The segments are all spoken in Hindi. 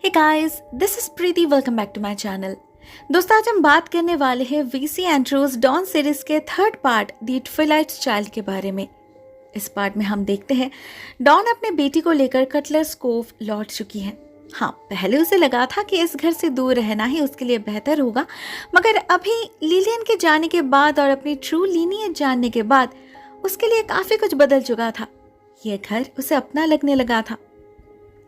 Hey guys, this is Preeti. Welcome back to my channel. दोस्तों, आज हम बात करने वाले हैं वीसी एंड्रूज डॉन सीरीज के third part the twilight child के बारे में। इस पार्ट में हम देखते हैं डॉन अपने बेटी को लेकर कटलर्स कोव लौट चुकी है। हाँ, पहले उसे लगा था कि इस घर से दूर रहना ही उसके लिए बेहतर होगा, मगर अभी लिलियन के जाने के बाद और अपनी ट्रू लीनियज जानने के बाद उसके लिए काफी कुछ बदल चुका था। यह घर उसे अपना लगने लगा था।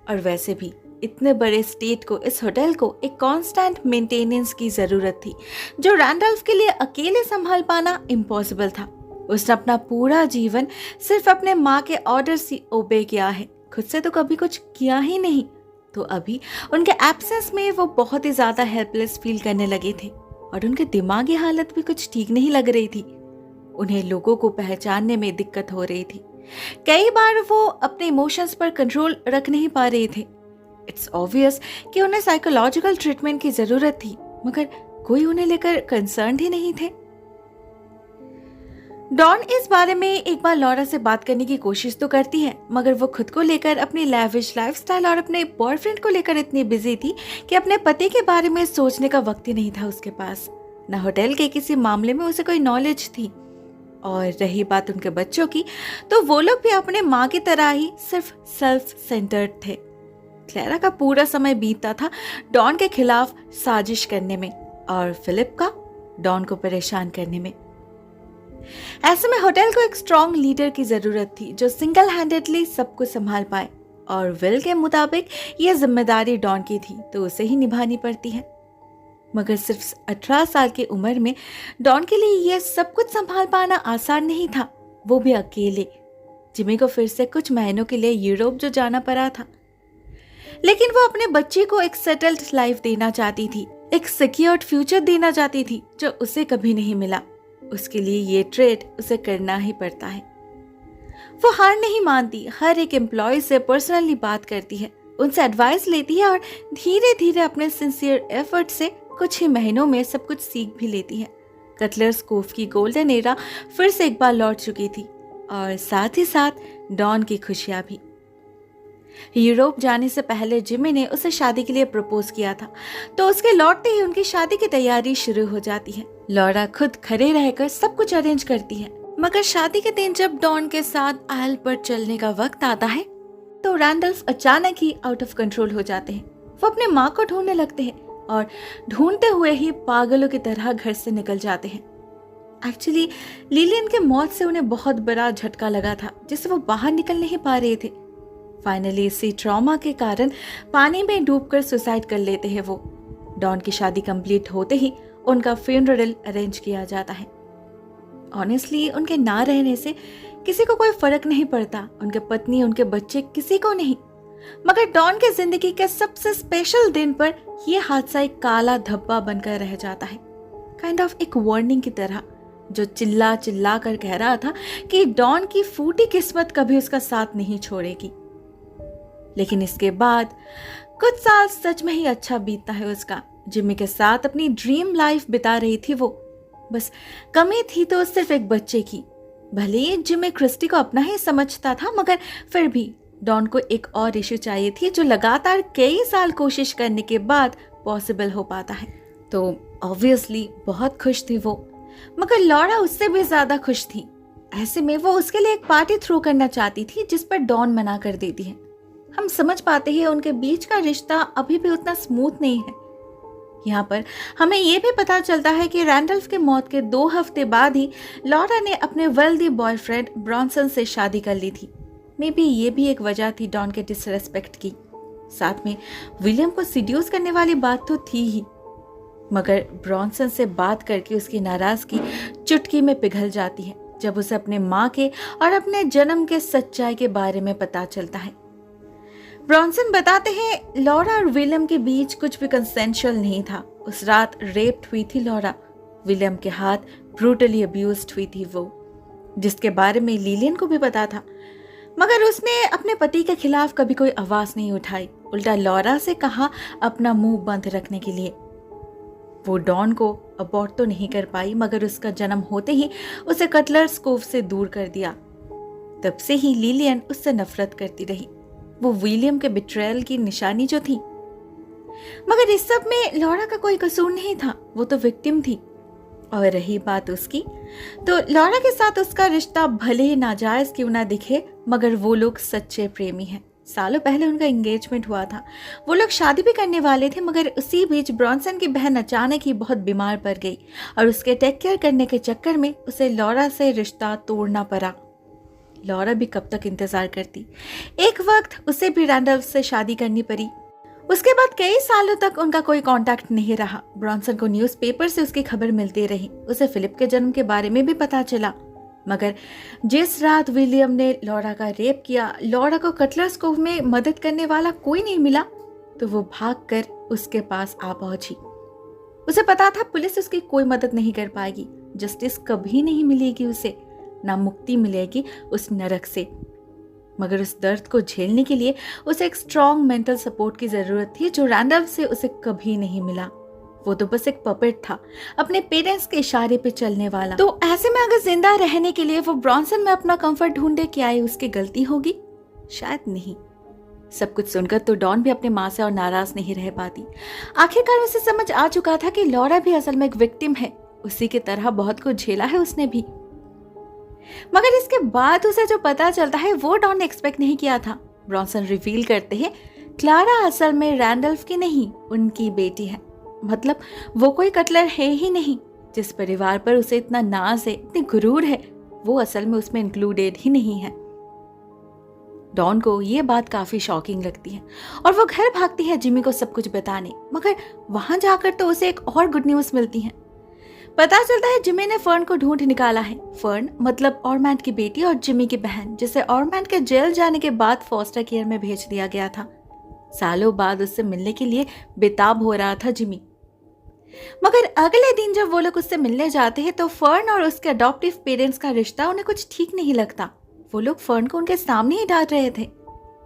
और वैसे भी इतने बड़े स्टेट को, इस होटल को एक कांस्टेंट मेंटेनेंस की जरूरत थी, जो रैंडल्फ के लिए अकेले संभाल पाना इम्पॉसिबल था। उसने अपना पूरा जीवन सिर्फ अपने माँ के ऑर्डर से ओबे किया है, खुद से तो कभी कुछ किया ही नहीं। तो अभी उनके एब्सेंस में वो बहुत ही ज्यादा हेल्पलेस फील करने लगे थे और उनकी दिमागी हालत भी कुछ ठीक नहीं लग रही थी। उन्हें लोगों को पहचानने में दिक्कत हो रही थी। कई बार वो अपने इमोशंस पर कंट्रोल रख नहीं पा रहे थे। इट्स ऑब्वियस कि उन्हें साइकोलॉजिकल ट्रीटमेंट की जरूरत थी, मगर कोई उन्हें लेकर कंसर्न ही नहीं थे। डॉन इस बारे में एक बार लॉरा से बात करने की कोशिश तो करती है, मगर वो खुद को लेकर, अपनी लैविश लाइफस्टाइल और अपने बॉयफ्रेंड को लेकर इतनी बिजी थी कि अपने पति के बारे में सोचने का वक्त ही नहीं था उसके पास। न होटल के किसी मामले में उसे कोई नॉलेज थी। और रही बात उनके बच्चों की, तो वो लोग भी अपने माँ की तरह ही सिर्फ सेल्फ सेंटर्ड थे। क्लेरा का पूरा समय बीतता था डॉन के खिलाफ साजिश करने में और फिलिप का डॉन को परेशान करने में। ऐसे में होटल को एक स्ट्रॉन्ग लीडर की जरूरत थी जो सिंगल हैंडेडली सब कुछ संभाल पाए, और विल के मुताबिक यह जिम्मेदारी डॉन की थी, तो उसे ही निभानी पड़ती है। मगर सिर्फ 18 साल की उम्र में डॉन के लिए यह सब कुछ संभाल पाना आसान नहीं था, वो भी अकेले। जिमी को फिर से कुछ महीनों के लिए यूरोप जो जाना पड़ा था, लेकिन वो अपने बच्चे को एक सेटल्ड लाइफ देना चाहती थी, एक सिक्योर्ड फ्यूचर देना चाहती थी, जो उसे कभी नहीं मिला। उसके लिए ये ट्रेड उसे करना ही पड़ता है। वो हार नहीं मानती, हर एक एम्प्लॉय से पर्सनली बात करती है, उनसे एडवाइस लेती है और धीरे धीरे अपने सिंसियर एफर्ट से कुछ ही महीनों में सब कुछ सीख भी लेती है। कटलर्स कोव की गोल्डन एरा फिर से एक बार लौट चुकी थी, और साथ ही साथ डॉन की खुशियां भी। यूरोप जाने से पहले जिमी ने उसे शादी के लिए प्रपोज किया था, तो उसके लौटते ही उनकी शादी की तैयारी शुरू हो जाती है। लॉरा खुद खड़े रहकर सब कुछ अरेंज करती है, मगर शादी के दिन जब डॉन के साथ आयल पर चलने का वक्त आता है, तो रैंडल्फ अचानक ही आउट ऑफ कंट्रोल हो जाते हैं। वो अपने माँ को ढूंढने लगते हैं और ढूंढते हुए ही पागलों की तरह घर से निकल जाते हैं। एक्चुअली लिलियन के मौत से उन्हें बहुत बड़ा झटका लगा था, जिससे वो बाहर निकल नहीं पा रहे थे। फाइनली इसी ट्रॉमा के कारण पानी में डूबकर सुसाइड कर लेते हैं वो। डॉन की शादी कंप्लीट होते ही उनका फ्यूनरल अरेंज किया जाता है। ऑनेस्टली उनके ना रहने से किसी को कोई फर्क नहीं पड़ता, उनके पत्नी, उनके बच्चे, किसी को नहीं। मगर डॉन की जिंदगी के सबसे स्पेशल दिन पर यह हादसा एक काला धब्बा बनकर रह जाता है, काइंड ऑफ एक वार्निंग की तरह, जो चिल्ला चिल्ला कर कह रहा था कि डॉन की फूटी किस्मत कभी उसका साथ नहीं छोड़ेगी। लेकिन इसके बाद कुछ साल सच में ही अच्छा बीतता है उसका। जिमी के साथ अपनी ड्रीम लाइफ बिता रही थी वो। बस कमी थी तो सिर्फ एक बच्चे की। भले ही जिमी क्रिस्टी को अपना ही समझता था, मगर फिर भी डॉन को एक और इशू चाहिए थी, जो लगातार कई साल कोशिश करने के बाद पॉसिबल हो पाता है। तो ऑब्वियसली बहुत खुश थी वो, मगर लॉरा उससे भी ज्यादा खुश थी। ऐसे में वो उसके लिए एक पार्टी थ्रो करना चाहती थी, जिस पर डॉन मना कर देती है। हम समझ पाते हैं उनके बीच का रिश्ता अभी भी उतना स्मूथ नहीं है। यहाँ पर हमें ये भी पता चलता है कि रैंडल्फ के मौत के 2 हफ्ते बाद ही लॉरा ने अपने वेल्दी बॉयफ्रेंड ब्रॉन्सन से शादी कर ली थी। मे बी ये भी एक वजह थी डॉन के डिसरेस्पेक्ट की। साथ में विलियम को सीड्यूस करने वाली बात तो थी ही, मगर ब्रॉन्सन से बात करके उसकी नाराजगी चुटकी में पिघल जाती है जब उसे अपने माँ के और अपने जन्म के सच्चाई के बारे में पता चलता है। ब्रॉन्सन बताते हैं लॉरा और विलियम के बीच कुछ भी कंसेंशुअल नहीं था। उस रात रेप्ड हुई थी लॉरा, विलियम के हाथ ब्रूटली अब्यूज्ड हुई थी वो, जिसके बारे में लिलियन को भी पता था, मगर उसने अपने पति के खिलाफ कभी कोई आवाज नहीं उठाई। उल्टा लॉरा से कहा अपना मुंह बंद रखने के लिए। वो डॉन को अबॉर्ट तो नहीं कर पाई, मगर उसका जन्म होते ही उसे कटलर्स कोव से दूर कर दिया। तब से ही लिलियन उससे नफरत करती रही। वो विलियम के बिट्रेयल की निशानी जो थी, मगर इस सब में लॉरा का कोई कसूर नहीं था, वो तो विक्टिम थी। और रही बात उसकी, तो लॉरा के साथ उसका रिश्ता भले ही नाजायज क्यों ना दिखे, मगर वो लोग सच्चे प्रेमी हैं। सालों पहले उनका एंगेजमेंट हुआ था, वो लोग शादी भी करने वाले थे, मगर उसी बीच ब्रॉन्सन की बहन अचानक ही बहुत बीमार पड़ गई और उसके टेक केयर करने के चक्कर में उसे लॉरा से रिश्ता तोड़ना पड़ा। लॉरा भी कब तक इंतजार करती। एक वक्त उसे भी रैंडल्फ से शादी करनी पड़ी। उसके बाद कई सालों तक उनका कोई कांटेक्ट नहीं रहा। ब्रॉन्सन को न्यूज़पेपर से उसकी खबर मिलती रही, उसे फिलिप के जन्म के बारे में भी पता चला। मगर जिस रात विलियम ने लॉरा का रेप किया, लॉरा को कटलर्स कोव में मदद करने वाला कोई नहीं मिला, तो वो भागकर उसके पास आ पहुंची। उसे पता था पुलिस उसकी कोई मदद नहीं कर पाएगी, जस्टिस कभी नहीं मिलेगी उसे, ना मुक्ति मिलेगी उस नरक से। मगर उस दर्द को झेलने के लिए उसे एक स्ट्रॉन्ग मेंटल सपोर्ट की जरूरत थी, जो रैंडल्फ से उसे कभी नहीं मिला। वो तो बस एक पपेट था, अपने पेरेंट्स के इशारे पे चलने वाला। तो ऐसे में अगर जिंदा रहने के लिए वो ब्रॉन्सन में अपना कंफर्ट ढूंढे, क्या ये उसकी गलती होगी? शायद नहीं। सब कुछ सुनकर तो डॉन भी अपने माँ से और नाराज नहीं रह पाती। आखिरकार उसे समझ आ चुका था कि लॉरा भी असल में एक विक्टिम है, उसी की तरह बहुत कुछ झेला है उसने भी। मगर इसके बाद उसे जो पता चलता है वो डॉन ने एक्सपेक्ट नहीं किया था। ब्रॉन्सन रिवील करते हैं क्लारा असल में रैंडल्फ की नहीं, उनकी बेटी है। मतलब वो कोई कटलर है ही नहीं। जिस परिवार पर उसे इतना नाज है, इतनी गुरूर है, वो असल में उसमें इंक्लूडेड ही नहीं है। डॉन को ये बात काफी शॉकिंग लगती है और वो घर भागती है जिमी को सब कुछ बताने। मगर वहां जाकर तो उसे एक और गुड न्यूज मिलती है। पता चलता है जिमी ने फर्न को ढूंढ निकाला है। फर्न मतलब ऑर्मैंड की बेटी और जिमी की बहन, जिसे ऑर्मैंड के जेल जाने के बाद फॉस्टर केयर में भेज दिया गया था। सालों बाद उससे मिलने के लिए बेताब हो रहा था जिमी। मगर अगले दिन जब वो लोग उससे मिलने जाते हैं तो फर्न और उसके अडॉप्टिव पेरेंट्स का रिश्ता उन्हें कुछ ठीक नहीं लगता। वो लोग फर्न को उनके सामने ही डांट रहे थे।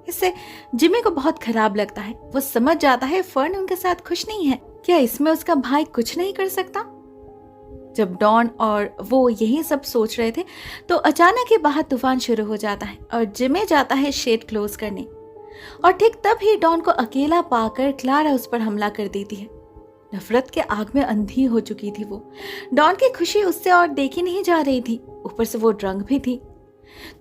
इससे जिमी को बहुत खराब लगता है। वो समझ जाता है फर्न उनके साथ खुश नहीं है। क्या इसमें उसका भाई कुछ नहीं कर सकता? जब डॉन और वो यही सब सोच रहे थे तो अचानक ही बाहर तूफान शुरू हो जाता है और जिमी जाता है शेड क्लोज करने। और ठीक तब ही डॉन को अकेला पाकर क्लारा उस पर हमला कर देती है। नफरत के आग में अंधी हो चुकी थी वो। डॉन की खुशी उससे और देखी नहीं जा रही थी, ऊपर से वो ड्रंक भी थी।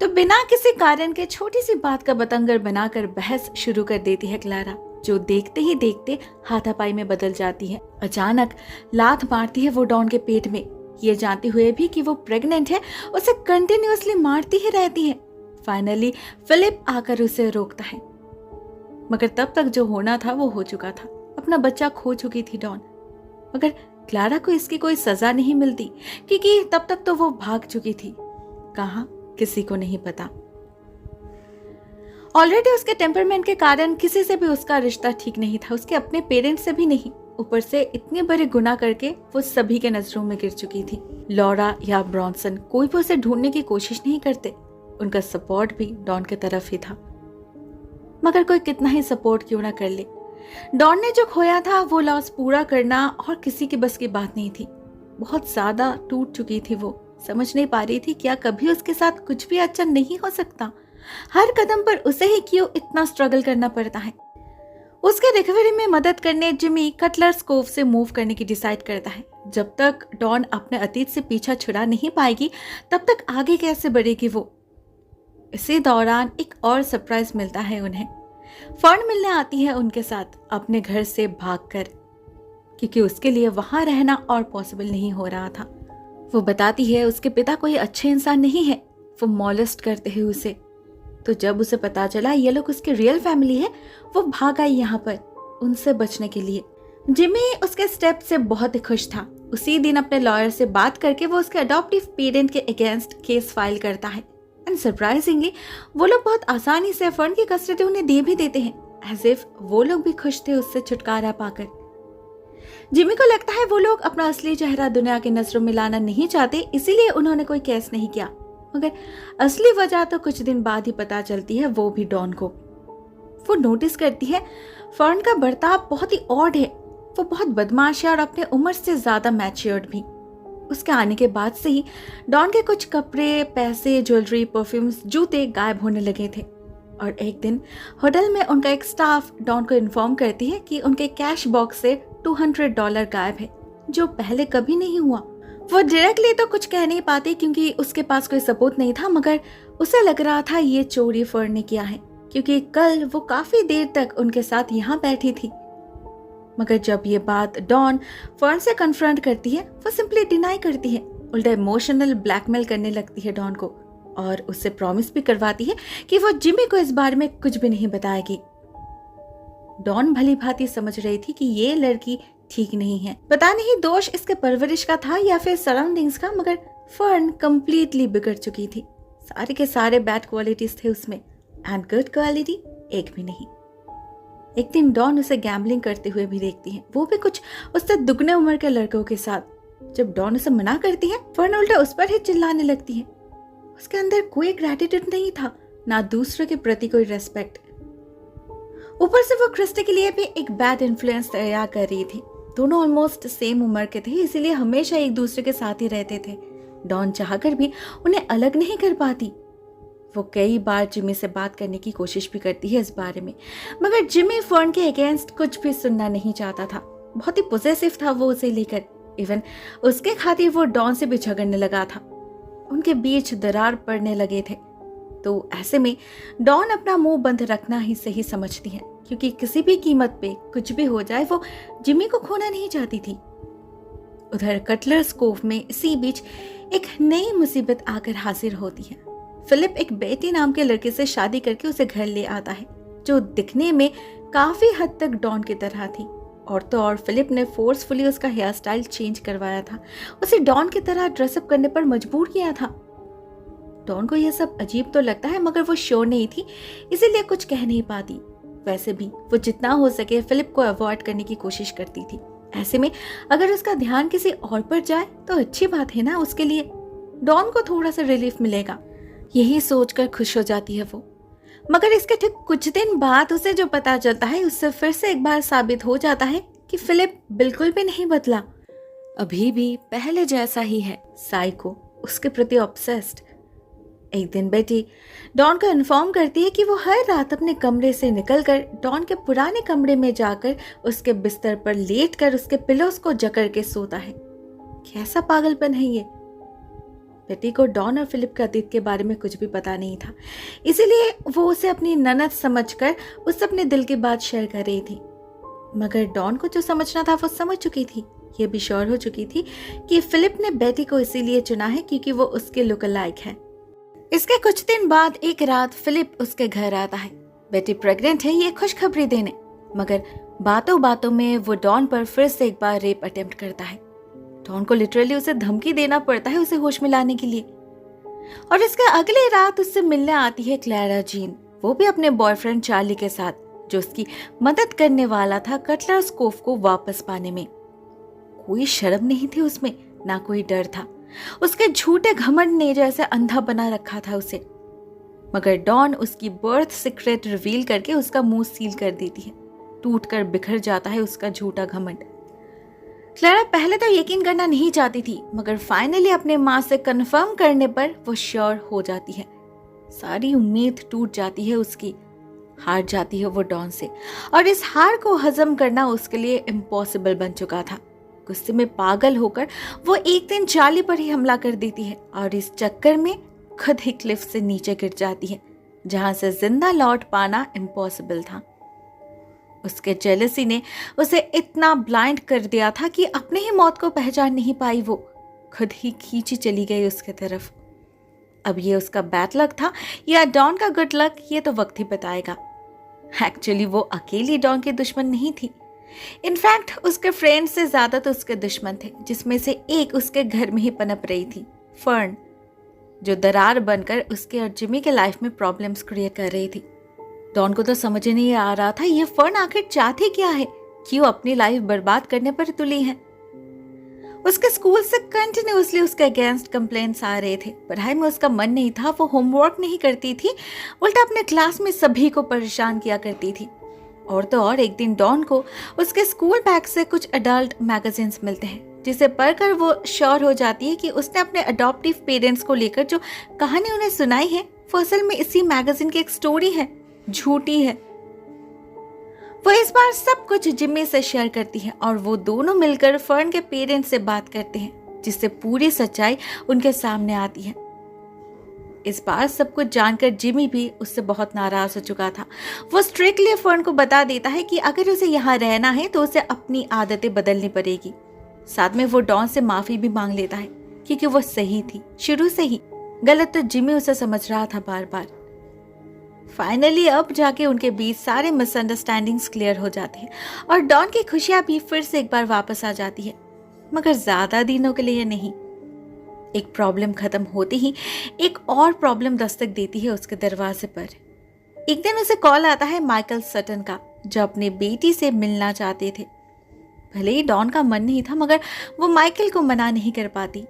तो बिना किसी कारण के छोटी सी बात का बतंगर बनाकर बहस शुरू कर देती है क्लारा, जो देखते ही देखते हाथापाई में बदल जाती है। अचानक लात मारती है वो डॉन के पेट में, ये जानते हुए भी कि वो प्रेग्नेंट है, उसे कंटिन्यूअसली मारती ही रहती है। फाइनली फिलिप आकर उसे रोकता है। मगर तब तक जो होना था वो हो चुका था। अपना बच्चा खो चुकी थी डॉन। मगर क्लारा को इसकी कोई सजा नहीं मिलती, क्योंकि तब तक तो वो भाग चुकी थी। कहां, किसी को नहीं पता। ऑलरेडी उसके टेम्परमेंट के कारण किसी से भी उसका रिश्ता ठीक नहीं था, उसके अपने पेरेंट्स से भी नहीं। ऊपर से इतने बड़े गुनाह करके वो सभी के नजरों में गिर चुकी थी। लॉरा या ब्रॉन्सन कोई भी उसे ढूंढने की कोशिश नहीं करते। उनका सपोर्ट भी डॉन की तरफ ही था। मगर कोई कितना ही सपोर्ट क्यों ना कर ले, डॉन ने जो खोया था वो लॉस पूरा करना और किसी के बस की बात नहीं थी। बहुत ज्यादा टूट चुकी थी वो। समझ नहीं पा रही थी क्या कभी उसके साथ कुछ भी अच्छा नहीं हो सकता। हर कदम पर उसे ही क्यों इतना स्ट्रगल करना पड़ता है। उसके रिकवरी में मदद करने जिमी कटलर्स कोव से मूव करने की डिसाइड करता है। जब तक डॉन अपने अतीत से पीछा छुड़ा नहीं पाएगी तब तक आगे कैसे बढ़ेगी वो। इसी दौरान एक और सरप्राइज मिलता है उन्हें। फर्न मिलने आती है उनके साथ अपने घर से भागकर, क्योंकि उसके लिए वहां रहना और पॉसिबल नहीं हो रहा था। वो बताती है उसके पिता कोई अच्छे इंसान नहीं है, वो मॉलेस्ट करते हैं उसे। तो जब उसे पता चला ये लोग उसकी रियल फैमिली है, वो भाग आई यहाँ पर उनसे बचने के लिए। जिमी उसके स्टेप से बहुत ही खुश था। उसी दिन अपने लॉयर से बात करके वो उसके अडॉप्टिव पेरेंट के अगेंस्ट केस फाइल करता है। एंड सरप्राइजिंगली वो लोग बहुत आसानी से फर्न की कस्टडी उन्हें दे भी देते हैं, एज इफ वो लोग भी खुश थे उससे छुटकारा पाकर। जिमी को लगता है वो लोग अपना असली चेहरा दुनिया की नजरों में लाना नहीं चाहते, इसीलिए उन्होंने कोई केस नहीं किया। मगर असली वजह तो कुछ दिन बाद ही पता चलती है, वो भी डॉन को। वो नोटिस करती है फर्न का बर्ताव बहुत ही ऑड है। वो बहुत बदमाश है और अपने उम्र से ज्यादा मैच्योर्ड भी। उसके आने के बाद से ही डॉन के कुछ कपड़े, पैसे, ज्वेलरी, परफ्यूम्स, जूते गायब होने लगे थे। और एक दिन होटल में उनका एक स्टाफ डॉन को इन्फॉर्म करती है कि उनके कैश बॉक्स से $200 गायब है, जो पहले कभी नहीं हुआ। वो डायरेक्टली तो कुछ कह नहीं पाती क्योंकि उसके पास कोई सबूत नहीं था, मगर उसे लग रहा था ये चोरी फर्न ने किया है, क्योंकि कल वो काफी देर तक उनके साथ यहाँ बैठी थी। मगर जब ये बात डॉन फर्न से कन्फ्रंट करती है, वो सिंपली डिनाई करती है, उल्टा इमोशनल ब्लैकमेल करने लगती है डॉन को और उससे प्रॉमिस भी करवाती है कि वो जिमी को इस बारे में कुछ भी नहीं बताएगी। डॉन भली भांति समझ रही थी कि ये लड़की ठीक नहीं है। पता नहीं दोष इसके परवरिश का था या फिर सराउंडिंग्स का, मगर फर्न कंप्लीटली बिगड़ चुकी थी। सारे के सारे बैड क्वालिटीज थे उसमें एंड गुड क्वालिटी एक भी नहीं। एक दिन डॉन उसे गैम्बलिंग करते हुए भी देखती है, वो भी कुछ उससे दुगने उम्र के लड़कों के साथ। जब डॉन उसे मना करती है, फर्न उल्टा उस पर ही चिल्लाने लगती है। उसके अंदर कोई ग्रेटिट्यूड नहीं था, ना दूसरे के प्रति कोई रेस्पेक्ट। ऊपर से वो क्रिस्टी के लिए भी एक बैड इन्फ्लुएंस तैयार कर रही थी। दोनों ऑलमोस्ट सेम उम्र के थे, इसीलिए हमेशा एक दूसरे के साथ ही रहते थे। डॉन चाहकर भी उन्हें अलग नहीं कर पाती। वो कई बार जिमी से बात करने की कोशिश भी करती है इस बारे में, मगर जिमी फर्न के अगेंस्ट कुछ भी सुनना नहीं चाहता था। बहुत ही पॉसेसिव था वो उसे लेकर। इवन उसके खातिर वो डॉन से भी झगड़ने लगा था। उनके बीच दरार पड़ने लगे थे। तो ऐसे में डॉन अपना मुंह बंद रखना ही सही समझती है, क्योंकि किसी भी कीमत पे कुछ भी हो जाए वो जिमी को खोना नहीं चाहती थी। उधर कटलर्स कोव में इसी बीच एक नई मुसीबत आकर हाजिर होती है। फिलिप एक बेटी नाम के लड़के से शादी करके उसे घर ले आता है, जो दिखने में काफी हद तक डॉन की तरह थी। और तो और फिलिप ने फोर्सफुली उसका हेयर स्टाइल चेंज करवाया था, उसे डॉन की तरह ड्रेसअप करने पर मजबूर किया था। डॉन को यह सब अजीब तो लगता है, मगर वो श्योर नहीं थी, इसीलिए कुछ कह नहीं पाती। वैसे भी वो जितना हो सके फिलिप को अवॉइड करने की कोशिश करती थी। ऐसे में अगर उसका ध्यान किसी और पर जाए तो अच्छी बात है ना, उसके लिए डॉन को थोड़ा सा रिलीफ मिलेगा, यही सोचकर खुश हो जाती है वो। मगर इसके ठीक कुछ दिन बाद उसे जो पता चलता है, उससे फिर से एक बार साबित हो जाता है कि फिलिप बिल्कुल भी नहीं बदला, अभी भी पहले जैसा ही है, साइको, उसके प्रति ऑब्सेस्ड। एक दिन बेटी डॉन को इन्फॉर्म करती है कि वो हर रात अपने कमरे से निकलकर डॉन के पुराने कमरे में जाकर उसके बिस्तर पर लेटकर उसके पिलोस को जकड़ के सोता है। कैसा पागलपन है ये। बेटी को डॉन और फिलिप के अतीत के बारे में कुछ भी पता नहीं था, इसीलिए वो उसे अपनी ननद समझकर उससे अपने दिल की बात शेयर कर रही थी। मगर डॉन को जो समझना था वो समझ चुकी थी। ये भी श्योर हो चुकी थी कि फिलिप ने बेटी को इसीलिए चुना है क्योंकि वो उसके लुक लाइक है। इसके कुछ दिन बाद एक रात फिलिप उसके घर आता है। बेटी प्रेग्नेंट है ये खुशखबरी देने, मगर बातों बातों में वो डॉन पर फिर से एक बार रेप अटेम्प्ट करता है। डॉन को लिटरली उसे धमकी देना पड़ता है उसे होश में लाने के लिए। और इसके अगले रात उससे मिलने आती है क्लैरा जीन, वो भी अपने बॉयफ्रेंड चार्ली के साथ, जो उसकी मदद करने वाला था कटलर्स कोव को वापस पाने में। कोई शर्म नहीं थी उसमें, ना कोई डर था। उसके झूठे घमंड ने जैसे अंधा बना रखा था उसे। मगर डॉन उसकी बर्थ सीक्रेट रिवील करके उसका मुंह सील कर देती है। टूटकर बिखर जाता है उसका झूठा घमंड। क्लैरा पहले तो यकीन करना नहीं चाहती थी, मगर फाइनली अपने माँ से कंफर्म करने पर वो श्योर हो जाती है। सारी उम्मीद टूट जाती है उसकी। हार जाती है वो डॉन से, और इस हार को हजम करना उसके लिए इम्पॉसिबल बन चुका था। गुस्से में पागल होकर वो एक दिन चार्ली पर ही हमला कर देती है और इस चक्कर में खुद ही क्लिफ से नीचे गिर जाती है, जहां से जिंदा लौट पाना इम्पॉसिबल था। उसके जेलसी ने उसे इतना ब्लाइंड कर दिया था कि अपने ही मौत को पहचान नहीं पाई। वो खुद ही खींची चली गई उसके तरफ। अब ये उसका बैड लक था या डॉन का गुड लक, ये तो वक्त ही बताएगा। एक्चुअली वो अकेली डॉन की दुश्मन नहीं थी। इनफैक्ट उसके फ्रेंड से ज्यादा तो उसके दुश्मन थे, जिसमें से एक उसके घर में ही पनप रही थी, फर्न, जो दरार बनकर उसके और जिमी के लाइफ में प्रॉब्लम्स क्रिएट कर रही थी। डॉन को तो समझ नहीं आ रहा था ये फर्न आखिर चाहती क्या है, क्यों अपनी लाइफ बर्बाद करने पर तुली है। उसके स्कूल से कंटिन्यूअसली उसके अगेंस्ट कंप्लेंट्स आ रहे थे। पढ़ाई में उसका मन नहीं था, वो होमवर्क नहीं करती थी, उल्टा अपने क्लास में सभी को परेशान किया करती थी। और तो और एक दिन डॉन को उसके स्कूल बैग से कुछ अडल्ट मैगजीन्स मिलते हैं, जिसे पढ़कर वो श्योर हो जाती है कि उसने अपने अडॉप्टिव पेरेंट्स को लेकर जो कहानी उन्हें सुनाई है वो असल में इसी मैगजीन की एक स्टोरी है। झूठी है। वो इस बार सब कुछ जिम्मी से शेयर करती है और वो दोनों मिलकर फर्न के पेरेंट्स से बात करते हैं, जिससे पूरी सच्चाई उनके सामने आती है। इस बार सब कुछ जानकर जिमी भी उससे बहुत नाराज हो चुका था। वो स्ट्रिक्टली फर्न को बता देता है कि अगर उसे यहाँ रहना है तो उसे अपनी आदतें बदलनी पड़ेगी। साथ में वो डॉन से माफी भी मांग लेता है, क्योंकि वो सही थी शुरू से ही। गलत तो जिमी उसे समझ रहा था बार बार। फाइनली अब जाके उनके बीच सारे मिसअंडरस्टैंडिंग्स क्लियर हो जाते हैं और डॉन की खुशियां भी फिर से एक बार वापस आ जाती है, मगर ज्यादा दिनों के लिए नहीं। एक प्रॉब्लम खत्म होते ही एक और प्रॉब्लम दस्तक देती है उसके दरवाजे पर। एक दिन उसे कॉल आता है माइकल सटन का, जो अपनी बेटी से मिलना चाहते थे। भले ही डॉन का मन नहीं था, मगर वो माइकल को मना नहीं कर पाती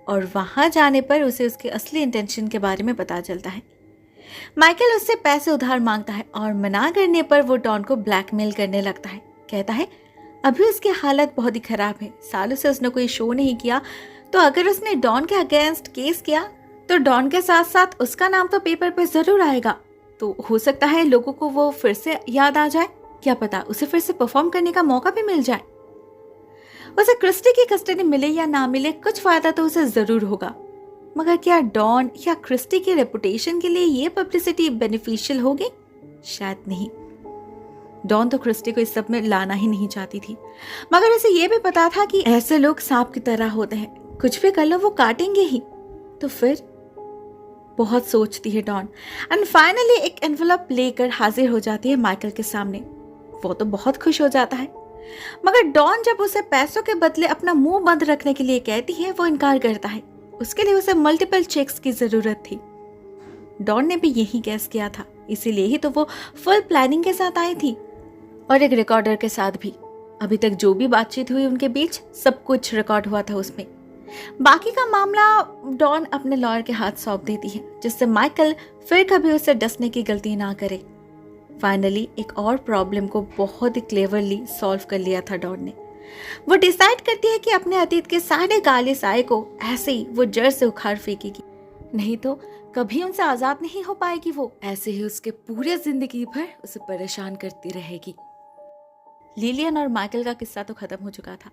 और वहां जाने पर उसे उसके असली इंटेंशन के बारे में पता चलता है। माइकल उससे पैसे उधार मांगता है और मना करने पर वो डॉन को ब्लैकमेल करने लगता है। कहता है अभी उसकी हालत बहुत ही खराब है, सालों से उसने कोई शो नहीं किया, तो अगर उसने डॉन के अगेंस्ट केस किया तो डॉन के साथ साथ उसका नाम तो पेपर पे जरूर आएगा। तो हो सकता है लोगों को वो फिर से याद आ जाए, क्या पता उसे फिर से परफॉर्म करने का मौका भी मिल जाए। उसे क्रिस्टी की कस्टडी मिले या ना मिले, कुछ फायदा तो उसे जरूर होगा, मगर क्या डॉन या क्रिस्टी की रेपुटेशन के लिए ये पब्लिसिटी बेनिफिशियल होगी? शायद नहीं। डॉन तो क्रिस्टी को इस सब में लाना ही नहीं चाहती थी, मगर उसे ये भी पता था कि ऐसे लोग सांप की तरह होते हैं, कुछ भी कर लो वो काटेंगे ही। तो फिर बहुत सोचती है डॉन एंड फाइनली एक एनवेलप लेकर हाजिर हो जाती है माइकल के सामने। वो तो बहुत खुश हो जाता है, मगर डॉन जब उसे पैसों के बदले अपना मुंह बंद रखने के लिए कहती है, वो इनकार करता है। उसके लिए उसे मल्टीपल चेक्स की जरूरत थी। डॉन ने भी यही गैस किया था, इसीलिए ही तो वो फुल प्लानिंग के साथ आई थी और एक रिकॉर्डर के साथ भी। अभी तक जो भी बातचीत हुई उनके बीच सब कुछ रिकॉर्ड हुआ था उसमें। बाकी का मामला डॉन अपने लॉयर के हाथ सौंप देती है, जिससे माइकल फिर कभी उसे डसने की गलती ना करे। फाइनली एक और प्रॉब्लम को बहुत ही क्लेवरली सॉल्व कर लिया था डॉन ने। वो डिसाइड करती है कि अपने अतीत के सारे काले साए को ऐसे ही वो जड़ से उखाड़ फेंकेगी, नहीं तो कभी उनसे आजाद नहीं हो पाएगी। वो ऐसे ही उसके पूरे जिंदगी भर उसे परेशान करती रहेगी। लिलियन और माइकल का किस्सा तो खत्म हो चुका था,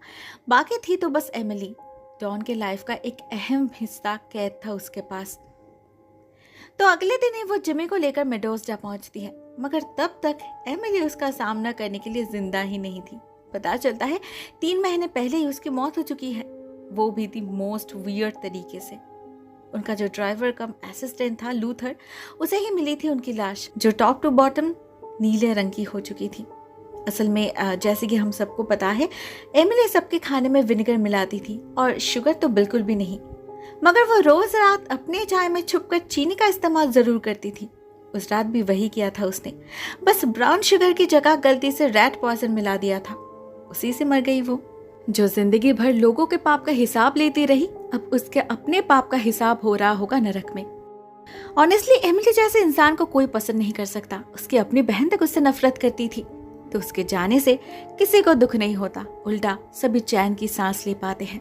बाकी थी तो बस एमिली। डॉन के लाइफ का एक अहम हिस्सा कैद था उसके पास। तो अगले दिन ही वो जिमी को लेकर मेडोज जा पहुंचती है, मगर तब तक एमिली उसका सामना करने के लिए जिंदा ही नहीं थी। पता चलता है 3 महीने पहले ही उसकी मौत हो चुकी है, वो भी थी मोस्ट वियर्ड तरीके से। उनका जो ड्राइवर कम असिस्टेंट था लूथर, उसे ही मिली थी उनकी लाश, जो टॉप टू बॉटम नीले रंग की हो चुकी थी। असल में जैसे कि हम सबको पता है, एमिली सबके खाने में विनेगर मिलाती थी और शुगर तो बिल्कुल भी नहीं, मगर वो रोज रात अपने चाय में छुपकर चीनी का इस्तेमाल जरूर करती थी। उस रात भी वही किया था उसने, बस ब्राउन शुगर की जगह गलती से रैट पॉइजन मिला दिया था। उसी से मर गई वो, जो जिंदगी भर लोगों के पाप का हिसाब लेती रही। अब उसके अपने पाप का हिसाब हो रहा होगा नरक में। ऑनेस्टली एमिली जैसे इंसान को कोई पसंद नहीं कर सकता। उसकी अपनी बहन तक उससे नफरत करती थी, तो उसके जाने से किसी को दुख नहीं होता, उल्टा सभी चैन की सांस ले पाते हैं।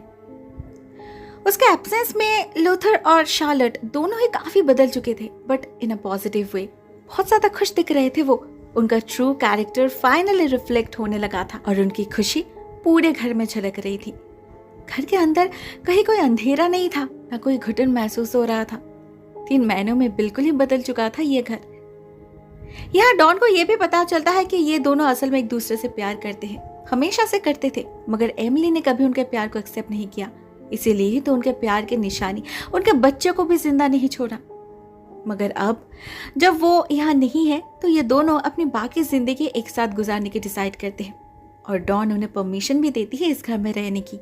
उसके एब्सेंस में लूथर और शार्लेट दोनों ही काफी बदल चुके थे, but in a positive way. बहुत ज्यादा खुश दिख रहे थे वो। उनका ट्रू कैरेक्टर फाइनली रिफ्लेक्ट होने लगा था और उनकी खुशी पूरे घर में झलक रही थी। घर के अंदर कहीं कोई अंधेरा नहीं था, ना कोई घुटन महसूस हो रहा था। 3 महीनों में बिल्कुल ही बदल चुका था ये घर। यहाँ डॉन को यह भी पता चलता है कि ये दोनों असल में एक दूसरे से प्यार करते हैं, हमेशा से करते थे, मगर एमिली ने कभी उनके प्यार को एक्सेप्ट नहीं किया। इसीलिए ही तो उनके प्यार की निशानी उनके बच्चे को भी जिंदा नहीं छोड़ा। मगर अब जब वो यहाँ नहीं है, तो ये दोनों अपनी बाकी जिंदगी एक साथ गुजारने की डिसाइड करते हैं और डॉन उन्हें परमिशन भी देती है इस घर में रहने की।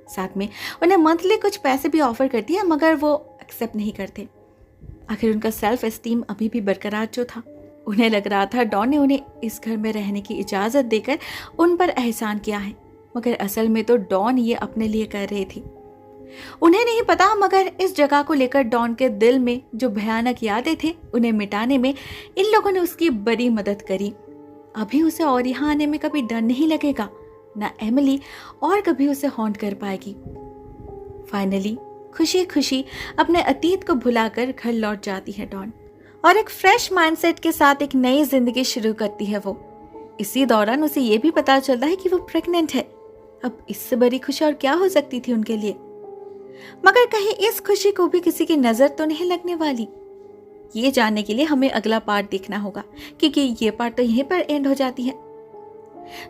साथ में उन्हें मंथली कुछ पैसे भी ऑफर करती है, मगर वो एक्सेप्ट नहीं करते। आखिर उनका सेल्फ एस्टीम अभी भी बरकरार जो था। उन्हें लग रहा था डॉन ने उन्हें इस घर में रहने की इजाजत देकर उन पर एहसान किया है, मगर असल में तो डॉन ये अपने लिए कर रही थी। उन्हें नहीं पता, मगर इस जगह को लेकर डॉन के दिल में जो भयानक यादें थे, उन्हें मिटाने में इन लोगों ने उसकी बड़ी मदद करी। अभी उसे और यहाँ आने में कभी डर नहीं लगेगा, ना एमिली और कभी उसे हॉन्ट कर पाएगी। फाइनली खुशी खुशी अपने अतीत को भुलाकर घर लौट जाती है डॉन। और एक फ्रेश माइंडसेट के साथ एक नई जिंदगी शुरू करती है वो। इसी दौरान उसे ये भी पता चलता है कि वो प्रेग्नेंट है। अब इससे बड़ी खुशी और क्या हो सकती थी उनके लिए। मगर कहीं इस खुशी को भी किसी की नजर तो नहीं लगने वाली। ये जानने के लिए हमें अगला पार्ट देखना होगा, क्योंकि ये पार्ट तो यहीं पर एंड हो जाती है।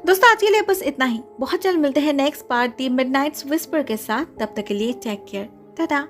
दोस्तों आज के लिए बस इतना ही। बहुत जल्द मिलते हैं नेक्स्ट पार्ट दी मिडनाइट्स विस्पर के साथ। तब तक के लिए टेक केयर, टाटा।